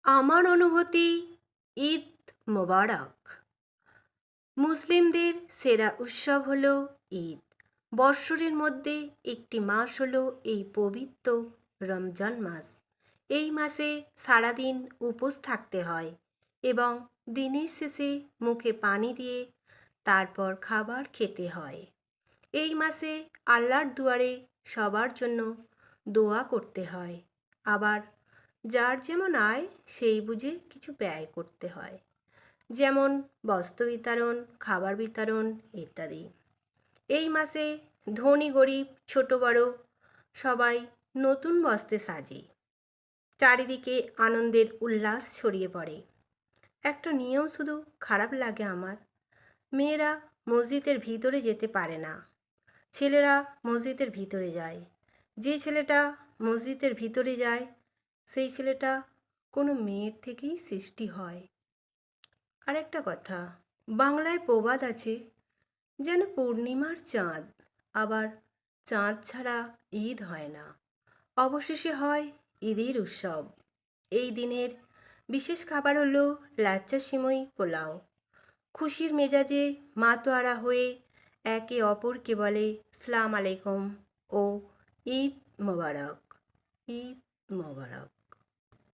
আমার অনুভূতি ঈদ মোবারক। মুসলিমদের সেরা উৎসব হলো ঈদ। বৎসরের মধ্যে একটি মাস হলো এই পবিত্র রমজান মাস। এই মাসে সারাদিন উপোস থাকতে হয় এবং দিনের শেষে মুখে পানি দিয়ে তারপর খাবার খেতে হয়। এই মাসে আল্লাহর দুয়ারে সবার জন্য দোয়া করতে হয়। আবার যার যেমন আয় সেই বুঝে কিছু ব্যয় করতে হয়, যেমন বস্ত্র বিতরণ, খাবার বিতরণ ইত্যাদি। এই মাসে ধনী গরিব ছোট বড় সবাই নতুন বস্ত্রে সাজে। চারিদিকে আনন্দের উল্লাস ছড়িয়ে পড়ে। একটা নিয়ম শুধু খারাপ লাগে আমার, মেয়েরা মসজিদের ভিতরে যেতে পারে না, ছেলেরা মসজিদের ভিতরে যায়। যে ছেলেটা মসজিদের ভিতরে যায় সেই ছেলেটা কোনো মেয়ের থেকেই সৃষ্টি হয়। আরেকটা কথা, বাংলায় প্রবাদ আছে, যেন পূর্ণিমার চাঁদ, আবার চাঁদ ছাড়া ঈদ হয় না। অবশেষে হয় ঈদের উৎসব। এই দিনের বিশেষ খাবার হলো লাচ্চা সিমই পোলাও। খুশির মেজাজে মাতোয়ারা হয়ে একে অপরকে বলে সালাম আলাইকুম ও ঈদ মোবারক। ঈদ মোবারক।